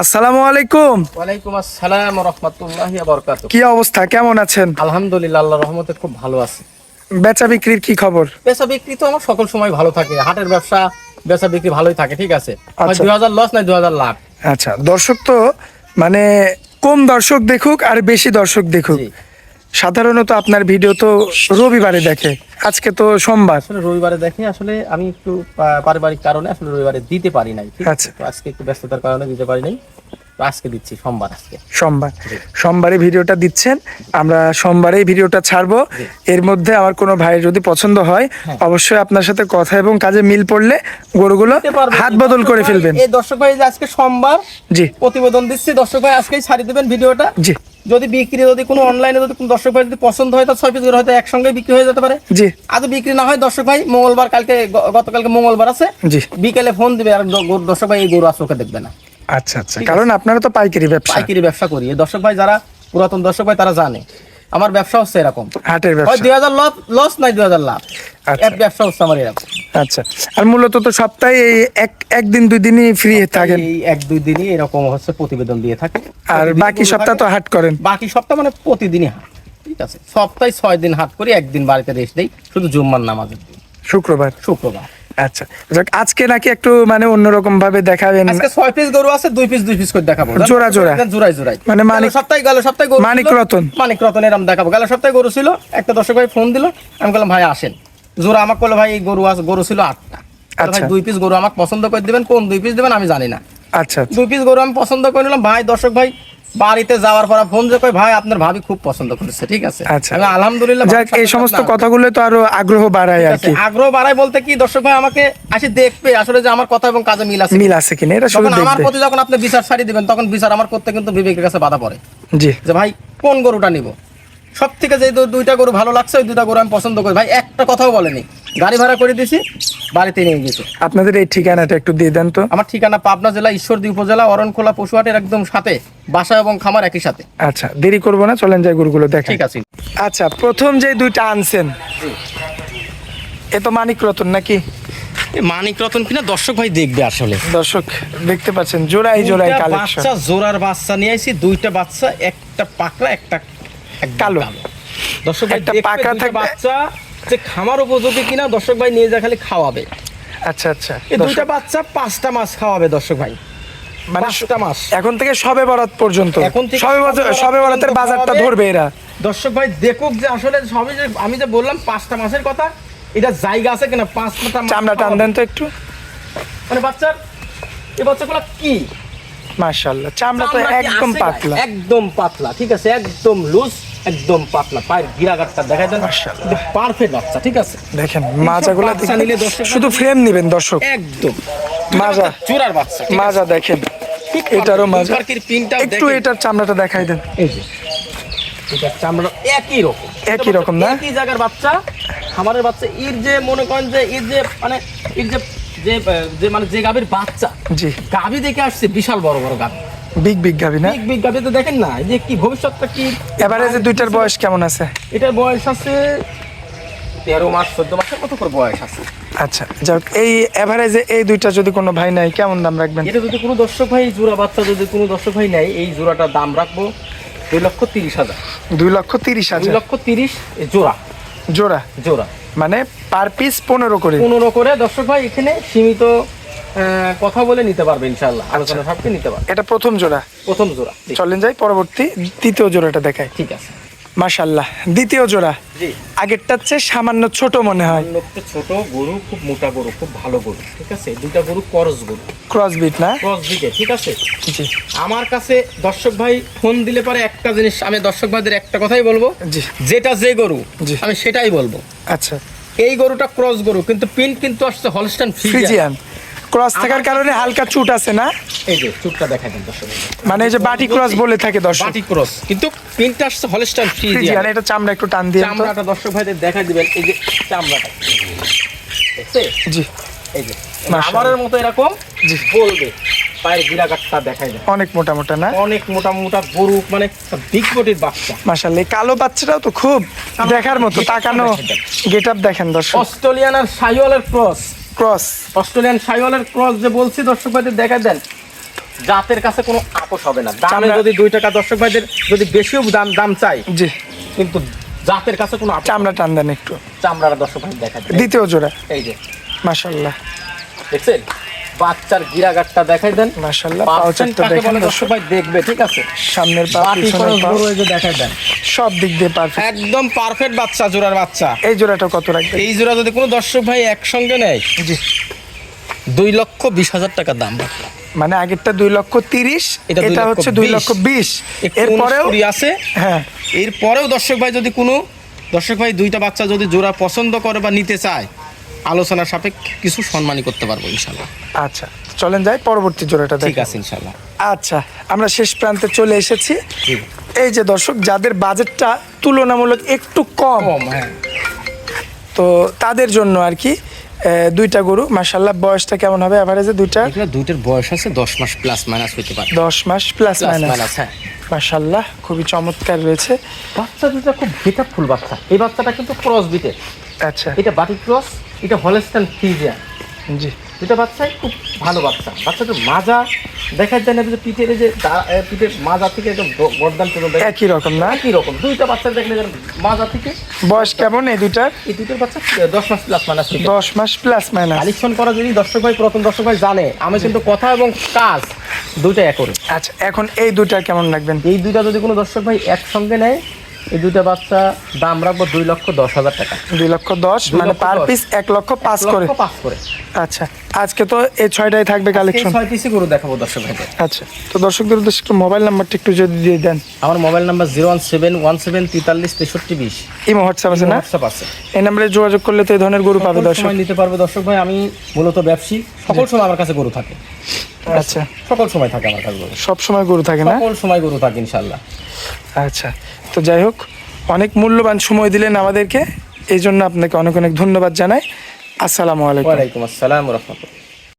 আসসালামু আলাইকুম। ওয়ালাইকুম আসসালাম ওয়া রাহমাতুল্লাহি ওয়া বারাকাতুহু। কি অবস্থা, কেমন আছেন? আলহামদুলিল্লাহ, আল্লাহর রহমতে খুব ভালো আছি। বেচা বিক্রির কি খবর? বেচা বিক্রি তো আমার সকল সময় ভালো থাকে, হাটের ব্যবসা বেচা বিক্রি ভালোই থাকে, ঠিক আছে। আচ্ছা। 2000 লস নাই 2000 লাভ। আচ্ছা, দর্শক তো মানে কম দর্শক দেখুক আর বেশি দর্শক দেখুক, জি। সাধারণত আপনার ভিডিও তো রবিবারে দেখে, আজকে তো সোমবার। আসলে রবিবারে দেখে, আসলে আমি একটু পারিবারিক কারণে আসলে রবিবারে দিতে পারি নাই, ঠিক আছে। আচ্ছা। তো আজকে একটু ব্যস্ততার কারণে দিতে পারি নাই, তো আজকে দিচ্ছি সোমবার। আজকে সোমবার, জি। সোমবারে ভিডিওটা দিচ্ছেন, আমরা সোমবারেই ভিডিওটা ছাড়বো। জি। এর মধ্যে আমার কোনো ভাইয়ের যদি পছন্দ হয়, হ্যাঁ। অবশ্যই আপনার সাথে কথা এবং কাজে মিল পড়লে গরুগুলো দিতে পারবো। হাত বদল করে দর্শক ভাই, ফেলবেন। এই দর্শক ভাই যে আজকে সোমবার জি প্রতিবেদন দিচ্ছি, দর্শক ভাই আজকেই ছাড়ি দেবেন ভিডিওটা। জি যদি বিক্রি, যদি কোনো অনলাইনে যদি কোনো দর্শক ভাই যদি পছন্দ হয়, তো 6 পিস করে হয়তো একসঙ্গে বিক্রি হয়ে যেতে পারে। জি আজ বিক্রি না হয় দর্শক ভাই মঙ্গলবার, কালকে গতকালকে মঙ্গলবার আছে, জি। বিকেলে ফোন দিবে আর দর্শক ভাই এই গরু আর চোখে দেখবে না। আচ্ছা আচ্ছা, ঠিক কারণ আপনারা তো পাইকারি ব্যবসা, পাইকারি ব্যবসা করি। এই দর্শক ভাই যারা পুরাতন দর্শক ভাই তারা জানে আমার ব্যবসা হচ্ছে এরকম, হাটের হয় ব্যবসা। 2000 লস নাই 2000 লাভ। আচ্ছা। এক ব্যবসা হচ্ছে আমার এরকম। আচ্ছা, আর মূলত তো সপ্তাহে এই একদিন দুই দিনই ফ্রি থাকেন, এই 1-2 দিনই এরকম হচ্ছে প্রতিবেদন দিয়ে থাকে, আর প্রতিদিনই বাকি গরু সপ্তাহ থাকে। তো হাট করেন। বাকি সপ্তাহ মানে প্রতিদিনই হাট, ঠিক আছে। সপ্তাহে 6 দিন হাট করি, একদিন বাড়িতে রেস্ট দেই, শুধু জুম্মার নামাজের দিন, শুক্রবার। শুক্রবার। আচ্ছা, যাক, আজকে নাকি একটু মানে অন্যরকম ভাবে দেখাবেন। আজকে 6 পিস গরু আছে, 2 পিস করে দেখাবো, জোড়া জোড়া? জোড়ায় মানে মানিক, গেল সপ্তাহে গরু মানিক ছিল, রতন। মানিক রতন এরকম দেখাবো। গেল সপ্তাহে গরু ছিল, একটা দর্শক ভাই ফোন দিল, আমি বললাম ভাই আসেন জোড়া। আমাকে বললো ভাই এই গরু ছিল 8টা। ভাই আচ্ছা। 2 পিস গরু আমাকে পছন্দ করে দিবেন, কোন 2 পিস দিবেন আমি জানি না। আচ্ছা আচ্ছা 2 পিস গরু আমি পছন্দ করে নিলাম। ভাই দর্শক ভাই বাড়িতে যাওয়ার পর ফোন দিয়ে কই ভাই আপনার ভাবি খুব পছন্দ করেছে, ঠিক আছে। আচ্ছা। আমি আলহামদুলিল্লাহ, যাক, এই সমস্ত কথাগুলো তো আরো আগ্রহ বাড়ায় আর কি। আগ্রহ বাড়ায় বলতে কি, দর্শক ভাই আমাকে আসি দেখবে আসলে যে আমার কথা এবং কাজে মিল আছে মিল আছে কিনা এটা শুধু তখন আমার দেখবে। প্রতি যখন আপনি বিচার ছাড়ি দিবেন, তখন বিচার আমার করতে কিন্তু বিবেকের কাছে বাধা পড়ে, জি যে ভাই কোন গরুটা নিব। সব থেকে যে দুইটা গরু ভালো লাগছে, ওই 2টা গরু আমি পছন্দ করি। ভাই একটা কথাও বলেনি, গাড়ি ভাড়া করে দিছি, বাড়িতে নিয়ে গেছে। আপনাদের এই ঠিকানাটা একটু দিয়ে দেন তো। আমার ঠিকানা পাবনা জেলা ঈশ্বরদী উপজেলা অরণখোলা পশুহাটের একদম সাথে, বাসা এবং খামার একই সাথে। আচ্ছা, দেরি করবো না, চলেন যাই গরুগুলো দেখেন। ঠিক আছে। আচ্ছা, প্রথম যে দুইটা আনছেন এ তো মানিক রতন নাকি? মানিক রতন কিনা দর্শক ভাই দেখবে আসলে। দর্শক দেখতে পাচ্ছেন জোড়াই জোড়াই দুইটা কালেকশন। বাচ্চা, জোড়ার বাচ্চা নিয়ে আইছি, 2টা বাচ্চা, একটা পাকড়া একটা একদম কালো। দর্শক ভাই একটা দেখবে, পাকড়া 2টা থাকবে। বাচ্চা যে খামার উপযোগী কিনা দর্শক ভাই নিয়ে যা খালি খাওয়াবে। আচ্ছা আচ্ছা, এই 2টা দর্শক, বাচ্চা 5টা মাস খাওয়াবে দর্শক ভাই, মানে 5টা মাস। এখন থেকে সবে বরাত পর্যন্ত, এখন থেকে সবে বরাতের বাজারটা খাওয়াবে। ধরবে এরা। দর্শক ভাই দেখুক যে আসলে সবই যে আমি যে বললাম 5টা মাসের কথা, এটা জায়গা আছে কিনা 5টা মাস চামড়া টান খাওয়াবে। দেন তো একটু। মানে বাচ্চার এই বাচ্চাগুলো কি মাশাআল্লাহ, চামড়া তো চামড়া কি একদম আছে পাতলা। গায়ে? একদম পাতলা, ঠিক আছে, একদম লুজ, একদম পাতলা। পায়ের গিরাগাটটা দেখাই দেন, মাশাআল্লাহ। পারফেক্ট বাচ্চা, ঠিক আছে। দেখেন মাজাগুলো বাচ্চা নিলে দর্শক শুধু ফ্রেম নেবেন দর্শক। একদম মাজা, জোড়ার বাচ্চা, ঠিক আছে। মাজা দেখেন, ঠিক এটারও মাজা। পার্কির পিনটাও একটু দেখেন। এটার চামড়াটা দেখাই দেন। এই যে এটা চামড়া একই রকম, একই রকম না? একই জায়গার বাচ্চা, খামারের বাচ্চা। এর যে মনে করেন যে এর যে মানে এর যে যে যে মানে যে গাভীর বাচ্চা, জি, গাভী দেখে আসছে বিশাল বড় বড় গাভী, বিগ বিগ গাবি না? বিগ বিগ গাভী। তো দেখেন না এই যে কি ভবিষ্যৎটা কি। এবারে যে দুইটার বয়স কেমন আছে? এটার বয়স আছে 13 মাস 14 মাসের মতো করে বয়স আছে। আচ্ছা, যাক, এই এভারেজে এই দুইটা যদি কোনো ভাই নাই কেমন দাম রাখবেন? এটা যদি কোনো দর্শক ভাই জোড়া বাচ্চা যদি কোনো দর্শক ভাই নেয়, এই জোড়াটার দাম রাখবো 2,30,000। 2,30,000 2,30,000 এই জোড়া, জোড়া? জোড়া মানে পার পিস 15 করে? 15 করে দর্শক ভাই এখানে সীমিত কথা বলে নিতে পারবে ইনশাআল্লাহ, আলোচনা ভাবকে নিতে পারবে। এটা প্রথম জোড়া। প্রথম জোড়া, জি। চলেন যাই পরবর্তী দ্বিতীয় জোড়াটা দেখাই। ঠিক আছে। মাশাআল্লাহ, দ্বিতীয় জোড়া। জি। আগেরটার চেয়ে সামান্য ছোট মনে হয়। লোকটা ছোট গরু, খুব মোটা গরু, খুব ভালো গরু, ঠিক আছে। 2টা গরু করস গরু, ক্রসবিট না? ক্রস দিকে, ঠিক আছে। জি আমার কাছে দর্শক ভাই ফোন দিলে পারে একটা জিনিস আমি দর্শক ভাইদের একটা কথাই বলবো, জি যেটা যে গরু জি। আমি সেটাই বলবো। আচ্ছা, এই গরুটা ক্রস গরু, কিন্তু পিন কিন্তু আসছে হলস্টাইন ফ্রিজিয়ান। ফ্রিজিয়ান। ক্রস থাকার কারণে হালকা চুট আছে না? এই যে চুটটা দেখা দেন দর্শক, মানে এই যে বাটি ক্রস বলে থাকে দর্শক। বাটি ক্রস, কিন্তু পিনটা আসছে হলস্টাইন ফ্রিজিয়ান। ফ্রিজিয়ান। এটা চামড়া একটু টান দিয়ে তো। চামড়াটা দর্শক ভাইদের দেখা দিবেন, এই যে চামড়াটা দেখছে, জি, এই যে মাশাআল্লাহ। আমারের মতো এরকম জি। বলবে, পায়ের গিরাগাটটা দেখাই দেন, অনেক মোটা মোটা না? অনেক মোটা মোটা গরু, মানে বিগ বডির বাচ্চা। মাশাআল্লাহ, এই কালো বাচ্চাটাও তো খুব দেখার মতো, তাকানো গেটআপ দেখেন দর্শক। অস্ট্রেলিয়ান আর শাহিওয়ালের ক্রস, ক্রস। অস্ট্রেলিয়ান শাহিওয়ালের ক্রস যে বলছি দর্শক ভাইদের দেখা দেন, জাতের কাছে কোনো আপোষ হবে না। দামে চামড়া- যদি 2 টাকা দর্শক ভাইদের যদি বেশিও দাম চাই, জি, কিন্তু জাতের কাছে কোনো আপোষ চামড়া টান দেন একটু। চামড়াটা দর্শক ভাই দেখা যায়। দ্বিতীয় জোড়া এই যে মাশাআল্লাহ, দেখছেন বাচ্চার গিরাগাটটা দেখাই দেন। মাশাআল্লাহ, পার্সেন্ট পাউচারটা কাকে দেখেন বলে দর্শক দর্শক, ভাই দেখবে, ঠিক আছে? সামনের পা বাটি পিছনের খরচ পা গরু এই যে দেখাই দেন, সব দিক দিয়ে পারফেক্ট। একদম পারফেক্ট বাচ্চা, জোড়ার বাচ্চা। এই জোড়াটা কত রাখবেন? এই জোড়া যদি কোনো দর্শক ভাই একসঙ্গে নেয়, জি, 2,20,000 টাকা দাম। মানে আগেরটা 2,30,000, এটা এটা হচ্ছে 2,20,000। এরপরেও এরপরেও আছে, হ্যাঁ, এরপরেও দর্শক ভাই যদি কোনো দর্শক ভাই 2টা বাচ্চা যদি জোড়া পছন্দ করে বা নিতে চায়, আলোচনার সাপেক্ষে কিছু সম্মানই করতে পারবো ইনশাল্লাহ। আচ্ছা চলেন যাই পরবর্তী জোড়াটা ঠিক দেখি। আছে ইনশাল্লাহ। আচ্ছা, আমরা শেষ প্রান্তে চলে এসেছি। জি। এই যে দর্শক, যাদের বাজেটটা তুলনামূলক একটু কম, হ্যাঁ, তো তাদের জন্য আর কি দুইটা গরু। মাশাআল্লাহ, বয়সটা কেমন হবে এভারেজে দুইটা? এগুলো দুইটার বয়স আছে 10 মাস প্লাস মাইনাস হতে পারে। 10 মাস প্লাস মাইনাস। হ্যাঁ। মাশাআল্লাহ, খুবই চমৎকার রয়েছে। বাচ্চা দুটো খুব বেটা ফুল বাচ্চা। এই বাচ্চাটা কিন্তু ক্রস বিটের, আচ্ছা, এটা বাটি ক্রস, এটা হলস্টাইন ফ্রিজিয়ান। জি, দুটো বাচ্চাই খুব ভালো বাচ্চা। বাচ্চাটার মাজা দেখা যায় না, যে পিঠের এই যে পিঠের মাজা থেকে একদম গর্দান পর্যন্ত একই রকম না? একই রকম। দুইটা বাচ্চা দেখলে যেন মাজা থেকে। বয়স কেমন এই দুইটার? এই দুটোর বাচ্চা 10 মাস প্লাস মাইনাস। 10 মাস প্লাস মাইনাস। কালেকশন করা যদি দর্শক ভাই, প্রথম দর্শক ভাই জানে, আমি কিন্তু কথা এবং কাজ দুইটা এক করি। আচ্ছা, এখন এই দুইটা কেমন রাখবেন? এই দুইটা যদি কোনো দর্শক ভাই একসঙ্গে নেয়, এই দুইটা বাচ্চা দাম রাখবো 2,10,000 টাকা। 2,10,000, মানে 2,10,000 পার পিস 1,05,000 করে। 5 করে। আচ্ছা, আজকে তো এই 6টাই থাকবে কালেকশন। 6 পিসই গরু দেখাবো দর্শক ভাইদের। আচ্ছা, তো দর্শকদের উদ্দেশ্যে একটু মোবাইল নাম্বারটা একটু যদি দিয়ে দেন। আমার মোবাইল নাম্বার 01717436320। ইমো হোয়াটসঅ্যাপ আছে না? হোয়াটসঅ্যাপ আছে। এই নাম্বারে যোগাযোগ করলে তো এই ধরনের গরু পাবে সকল দর্শক। সময় নিতে পারবে দর্শক ভাই। আমি মূলত ব্যবসায়ী, সকল সময় আমার কাছে গরু থাকে। আচ্ছা, সকল সময় থাকে আমার কাছে গরু, সব সময় গরু থাকে না? সকল সময় গরু থাকে ইনশাল্লাহ। আচ্ছা, তো যাই হোক, অনেক মূল্যবান সময় দিলেন আমাদেরকে, এই জন্য আপনাকে অনেক অনেক ধন্যবাদ জানাই। আসসালামু আলাইকুম। ওয়ালাইকুম আসসালাম ওয়া রাহমাতুল্লাহ।